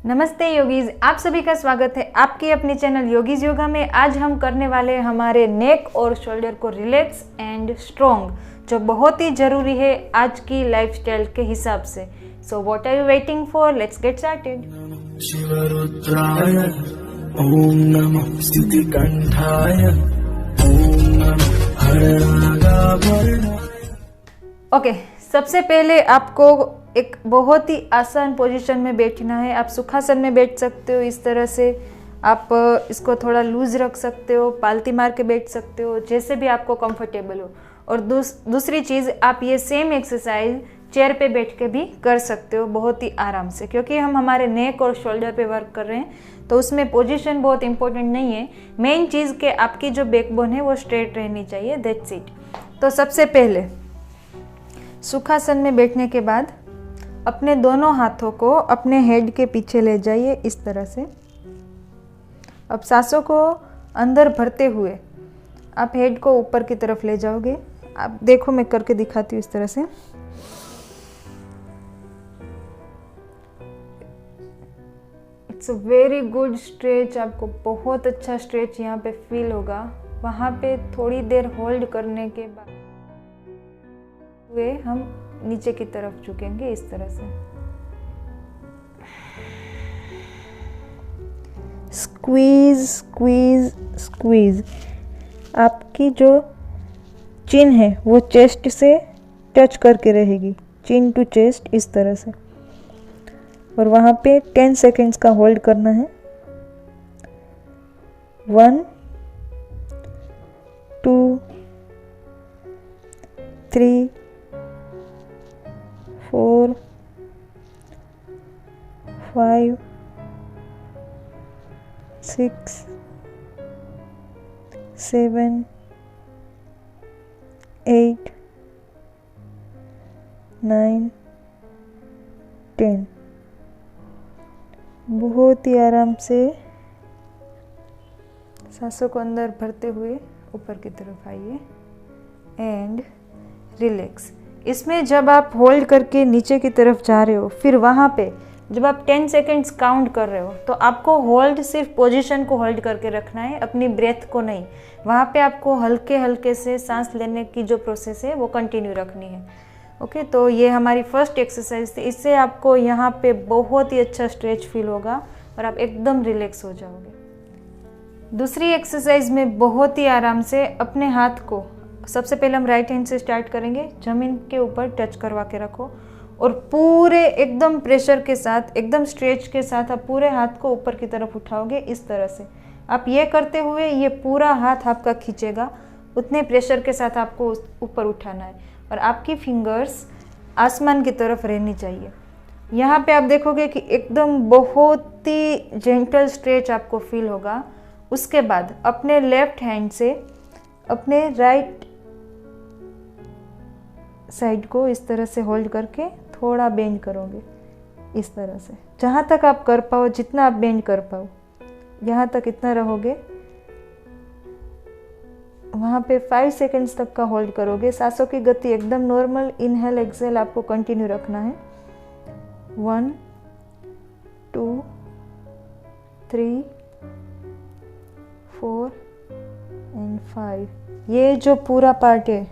नमस्ते योगीज, आप सभी का स्वागत है आपके अपने चैनल योगीज योगा में। आज हम करने वाले हैं हमारे नेक और शोल्डर को रिलैक्स एंड स्ट्रॉन्ग, जो बहुत ही जरूरी है आज की लाइफस्टाइल के हिसाब से। So what are you waiting for, let's get started. शिवरुद्राय ओम नमः स्थितिकंठाय ओम नमः हरनागाभरणाय। ओके, सबसे पहले आपको एक बहुत ही आसान पोजीशन में बैठना है। आप सुखासन में बैठ सकते हो, इस तरह से आप इसको थोड़ा लूज रख सकते हो, पालती मार के बैठ सकते हो, जैसे भी आपको कंफर्टेबल हो। और दूसरी चीज़, आप ये सेम एक्सरसाइज चेयर पे बैठ के भी कर सकते हो बहुत ही आराम से, क्योंकि हम हमारे नेक और शोल्डर पे वर्क कर रहे हैं, तो उसमें पोजीशन बहुत इंपॉर्टेंट नहीं है। मेन चीज़ कि आपकी जो बैकबोन है वो स्ट्रेट रहनी चाहिए, दैट्स इट। तो सबसे पहले सुखासन में बैठने के बाद अपने दोनों हाथों को अपने हेड के पीछे ले जाइए, इस तरह से। अब सांसों को अंदर भरते हुए आप हेड को ऊपर की तरफ ले जाओगे। आप देखो, मैं करके दिखाती हूँ इस तरह से। It's a very good stretch, आपको बहुत अच्छा स्ट्रेच यहाँ पे फील होगा। वहाँ पे थोड़ी देर होल्ड करने के बाद हम नीचे की तरफ झुकेंगे, इस तरह से। Squeeze squeeze squeeze. आपकी जो चिन है वो चेस्ट से टच करके रहेगी, चिन टू चेस्ट, इस तरह से। और वहाँ पे 10 सेकेंड्स का होल्ड करना है। 1 2 3 4 5 6 7 8 9 10। बहुत ही आराम से सांसों को अंदर भरते हुए ऊपर की तरफ आइए एंड रिलैक्स। इसमें जब आप होल्ड करके नीचे की तरफ जा रहे हो, फिर वहाँ पे जब आप 10 सेकेंड्स काउंट कर रहे हो, तो आपको होल्ड सिर्फ पोजीशन को होल्ड करके रखना है, अपनी ब्रेथ को नहीं। वहाँ पे आपको हल्के हल्के से सांस लेने की जो प्रोसेस है वो कंटिन्यू रखनी है। ओके, तो ये हमारी फर्स्ट एक्सरसाइज थी। इससे आपको यहाँ पे बहुत ही अच्छा स्ट्रेच फील होगा और आप एकदम रिलैक्स हो जाओगे। दूसरी एक्सरसाइज में बहुत ही आराम से अपने हाथ को, सबसे पहले हम राइट हैंड से स्टार्ट करेंगे। ज़मीन के ऊपर टच करवा के रखो और पूरे एकदम प्रेशर के साथ, एकदम स्ट्रेच के साथ आप पूरे हाथ को ऊपर की तरफ उठाओगे, इस तरह से। आप ये करते हुए ये पूरा हाथ आपका खींचेगा, उतने प्रेशर के साथ आपको ऊपर उठाना है और आपकी फिंगर्स आसमान की तरफ रहनी चाहिए। यहाँ पे आप देखोगे कि एकदम बहुत ही जेंटल स्ट्रेच आपको फील होगा। उसके बाद अपने लेफ्ट हैंड से अपने राइट साइड को इस तरह से होल्ड करके थोड़ा बेंड करोगे, इस तरह से। जहाँ तक आप कर पाओ, जितना आप बेंड कर पाओ, यहाँ तक इतना रहोगे। वहाँ पे 5 सेकेंड्स तक का होल्ड करोगे। सांसों की गति एकदम नॉर्मल, इनहेल एक्सेल आपको कंटिन्यू रखना है। 1 2 3 4 एंड 5। ये जो पूरा पार्ट है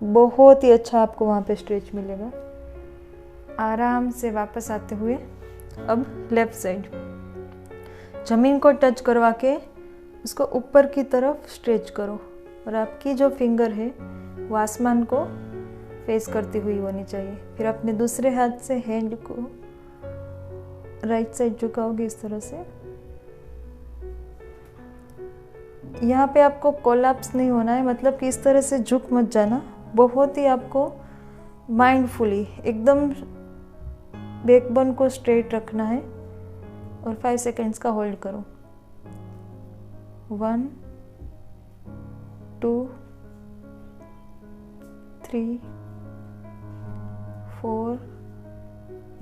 बहुत ही अच्छा आपको वहाँ पे स्ट्रेच मिलेगा। आराम से वापस आते हुए अब लेफ्ट साइड ज़मीन को टच करवा के उसको ऊपर की तरफ स्ट्रेच करो और आपकी जो फिंगर है वो आसमान को फेस करती हुई होनी चाहिए। फिर अपने दूसरे हाथ से हैंड को राइट साइड झुकाओगे, इस तरह से। यहाँ पे आपको कोलैप्स नहीं होना है, मतलब कि इस तरह से झुक मत जाना। बहुत ही आपको माइंडफुली एकदम बैकबोन को स्ट्रेट रखना है और 5 सेकेंड्स का होल्ड करो। 1 2 3 4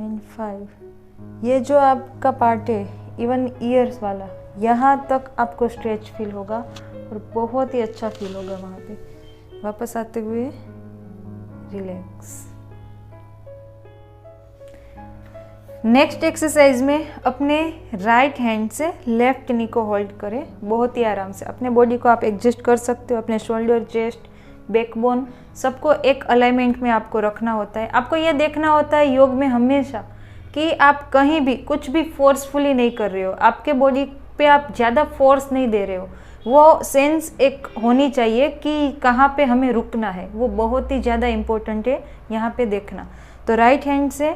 एंड 5। ये जो आपका पार्ट है, इवन ईयर्स वाला, यहाँ तक आपको स्ट्रेच फील होगा और बहुत ही अच्छा फील होगा वहाँ पे। वापस आते हुए रिलैक्स। नेक्स्ट एक्सरसाइज में अपने राइट हैंड से लेफ्ट नी को होल्ड करें, बहुत ही आराम से। अपने बॉडी को आप एडजस्ट कर सकते हो, अपने शोल्डर, चेस्ट, बैकबोन सबको एक अलाइनमेंट में आपको रखना होता है। आपको ये देखना होता है योग में हमेशा कि आप कहीं भी कुछ भी फोर्सफुली नहीं कर रहे हो, आपके बॉडी पे आप ज़्यादा फोर्स नहीं दे रहे हो। वो सेंस एक होनी चाहिए कि कहाँ पे हमें रुकना है, वो बहुत ही ज़्यादा इम्पोर्टेंट है यहाँ पे देखना। तो राइट हैंड से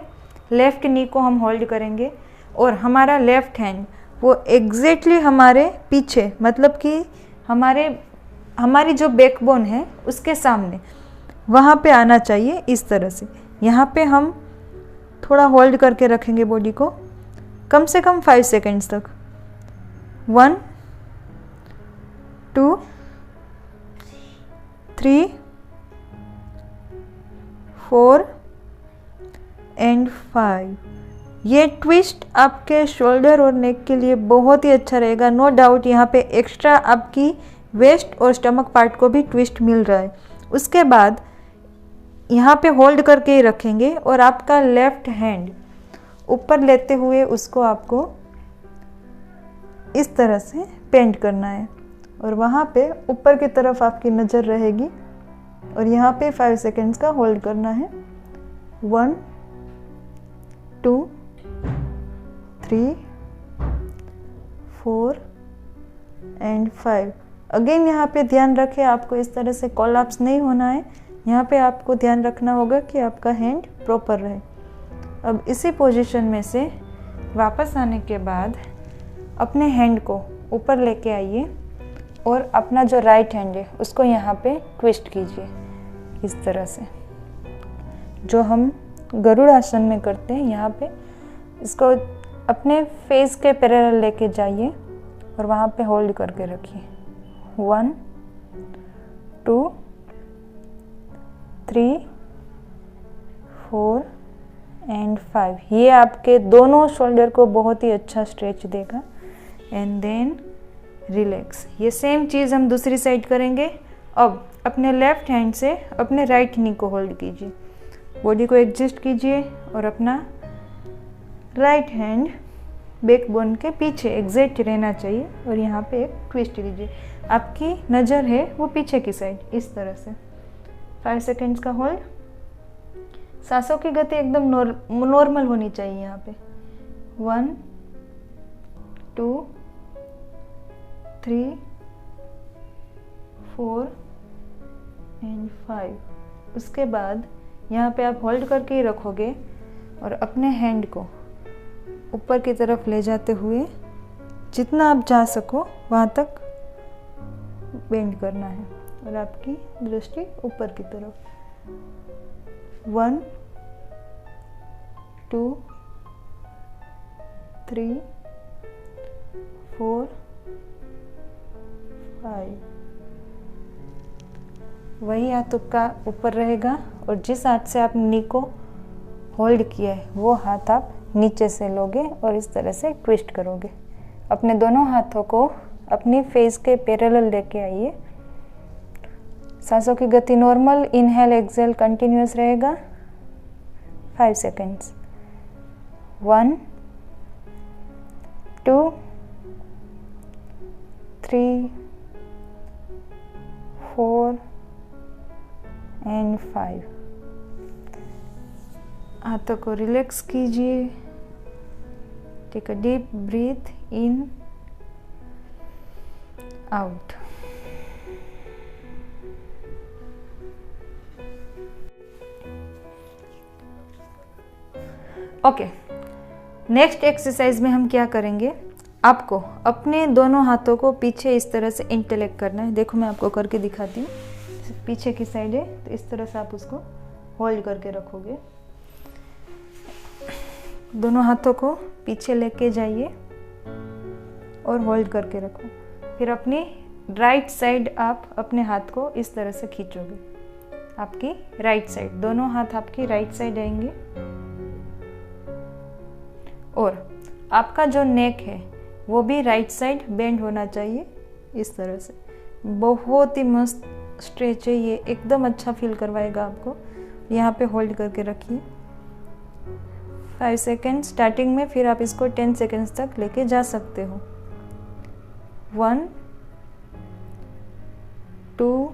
लेफ्ट नी को हम होल्ड करेंगे और हमारा लेफ्ट हैंड वो एग्जैक्टली हमारे पीछे, मतलब कि हमारी जो बैकबोन है उसके सामने वहाँ पे आना चाहिए, इस तरह से। यहाँ पे हम थोड़ा होल्ड करके रखेंगे बॉडी को, कम से कम 5 सेकेंड्स तक। 1 2 3 4 एंड 5। ये ट्विस्ट आपके शोल्डर और नेक के लिए बहुत ही अच्छा रहेगा, नो डाउट। यहाँ पे एक्स्ट्रा आपकी वेस्ट और स्टमक पार्ट को भी ट्विस्ट मिल रहा है। उसके बाद यहाँ पे होल्ड करके ही रखेंगे और आपका लेफ्ट हैंड ऊपर लेते हुए उसको आपको इस तरह से पेंट करना है और वहाँ पे ऊपर की तरफ आपकी नज़र रहेगी और यहाँ पे 5 सेकेंड्स का होल्ड करना है। 1 2 3 4 एंड 5। अगेन यहाँ पे ध्यान रखें, आपको इस तरह से कोलैप्स नहीं होना है। यहाँ पे आपको ध्यान रखना होगा कि आपका हैंड प्रॉपर रहे। अब इसी पोजीशन में से वापस आने के बाद अपने हैंड को ऊपर लेके आइए और अपना जो राइट हैंड है उसको यहाँ पे ट्विस्ट कीजिए इस तरह से, जो हम गरुड़ आसन में करते हैं। यहाँ पे इसको अपने फेस के पैरेलल लेके जाइए और वहाँ पे होल्ड करके रखिए। 1 2 3 4 एंड 5। ये आपके दोनों शोल्डर को बहुत ही अच्छा स्ट्रेच देगा। And then relax. ये सेम चीज़ हम दूसरी साइड करेंगे। अब अपने लेफ्ट हैंड से अपने राइट नी को होल्ड कीजिए, बॉडी को एडजस्ट कीजिए और अपना राइट हैंड बैकबोन के पीछे एग्जैक्ट रहना चाहिए और यहाँ पे एक ट्विस्ट दीजिए। आपकी नज़र है वो पीछे की साइड, इस तरह से। 5 सेकेंड्स का होल्ड। सांसों की गति एकदम नॉर्मल होनी चाहिए यहाँ पे। 1 2 3 4 एंड 5। उसके बाद यहाँ पे आप होल्ड करके ही रखोगे और अपने हैंड को ऊपर की तरफ ले जाते हुए जितना आप जा सको वहाँ तक बेंड करना है और आपकी दृष्टि ऊपर की तरफ। 1 2 3 4 5। वही हाथ आपका ऊपर रहेगा और जिस हाथ से आप नी को होल्ड किया है वो हाथ आप नीचे से लोगे और इस तरह से ट्विस्ट करोगे। अपने दोनों हाथों को अपनी फेस के पैरेलल लेके आइए। सांसों की गति नॉर्मल, इनहेल एक्सहेल कंटिन्यूअस रहेगा। 5 सेकेंड्स। 1 2 3 4 एंड 5। हाथों को रिलैक्स कीजिए। Take a deep breath in out. Okay, next exercise में हम क्या करेंगे, आपको अपने दोनों हाथों को पीछे इस तरह से इंटरलैक करना है। देखो मैं आपको करके दिखाती हूँ। पीछे की साइड है तो इस तरह से आप उसको होल्ड करके रखोगे। दोनों हाथों को पीछे लेके जाइए और होल्ड करके रखो। फिर अपनी राइट साइड आप अपने हाथ को इस तरह से खींचोगे। आपकी राइट साइड, दोनों हाथ आपकी राइट साइड आएंगे और आपका जो नेक है वो भी राइट साइड बेंड होना चाहिए इस तरह से। बहुत ही मस्त स्ट्रेच है ये, एकदम अच्छा फील करवाएगा आपको। यहाँ पे होल्ड करके रखिए। 5 सेकेंड स्टार्टिंग में, फिर आप इसको 10 सेकेंड्स तक लेके जा सकते हो। 1 2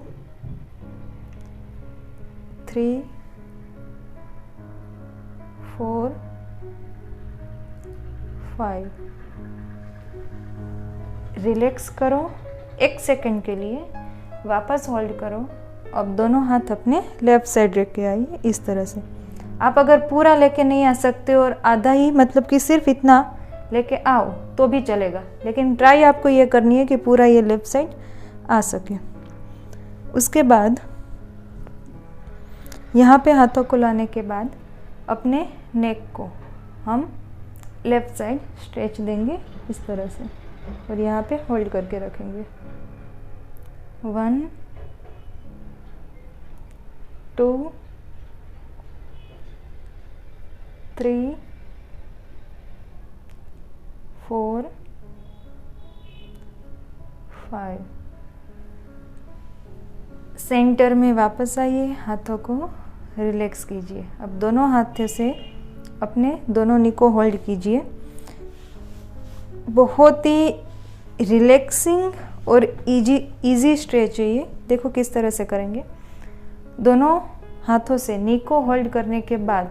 3 4 5। रिलैक्स करो 1 सेकेंड के लिए, वापस होल्ड करो। अब दोनों हाथ अपने लेफ्ट साइड रख के आइए इस तरह से। आप अगर पूरा लेके नहीं आ सकते और आधा ही, मतलब कि सिर्फ इतना लेके आओ तो भी चलेगा, लेकिन ट्राई आपको ये करनी है कि पूरा ये लेफ्ट साइड आ सके। उसके बाद यहाँ पे हाथों को लाने के बाद अपने नेक को हम लेफ्ट साइड स्ट्रेच देंगे इस तरह से, और यहाँ पे होल्ड करके रखेंगे। 1 2 3 4 5। सेंटर में वापस आइए, हाथों को रिलैक्स कीजिए। अब दोनों हाथों से अपने दोनों नी को होल्ड कीजिए। बहुत ही रिलैक्सिंग और इजी स्ट्रेच है ये। देखो किस तरह से करेंगे। दोनों हाथों से नी को होल्ड करने के बाद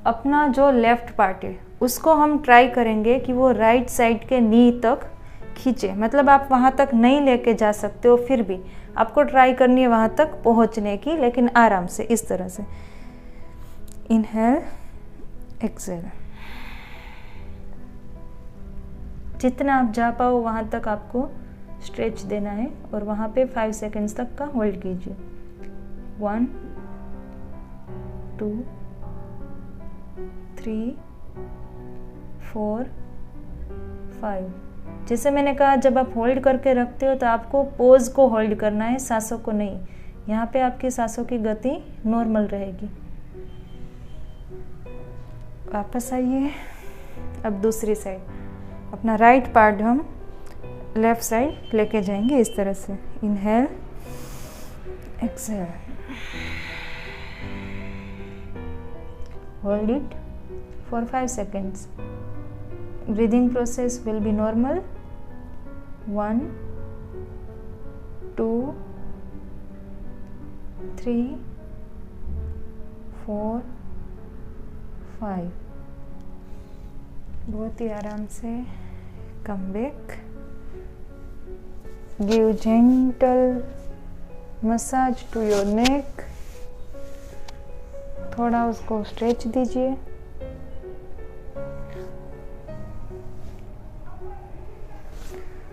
अपना जो लेफ्ट पार्ट है उसको हम ट्राई करेंगे कि वो राइट साइड के नी तक खींचे। मतलब आप वहाँ तक नहीं लेके जा सकते हो, फिर भी आपको ट्राई करनी है वहाँ तक पहुँचने की, लेकिन आराम से इस तरह से। Inhale exhale. जितना आप जा पाओ वहाँ तक आपको स्ट्रेच देना है, और वहाँ पे 5 सेकेंड्स तक का होल्ड कीजिए। 1 2 3 4 5। जैसे मैंने कहा, जब आप होल्ड करके रखते हो तो आपको पोज को होल्ड करना है, सांसों को नहीं। यहाँ पे आपकी सांसों की गति नॉर्मल रहेगी। वापस आइए। अब दूसरी साइड, अपना राइट पार्ट हम लेफ्ट साइड लेके जाएंगे इस तरह से। Inhale exhale. Hold it for 5 seconds. Breathing process will be normal. 1 2 3 4 5। बहुत ही आराम से come back. Give gentle massage to your neck. थोड़ा उसको स्ट्रेच दीजिए।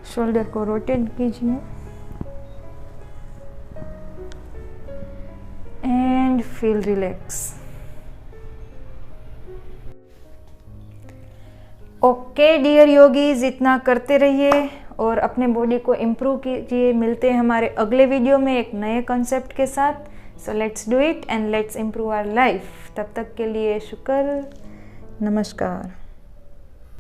शोल्डर को रोटेट कीजिए and feel relax. Okay dear yogis, इतना करते रहिए और अपने बॉडी को इम्प्रूव कीजिए। मिलते हैं हमारे अगले वीडियो में एक नए कॉन्सेप्ट के साथ। So let's do it and let's improve our life. तब तक के लिए शुक्र, नमस्कार।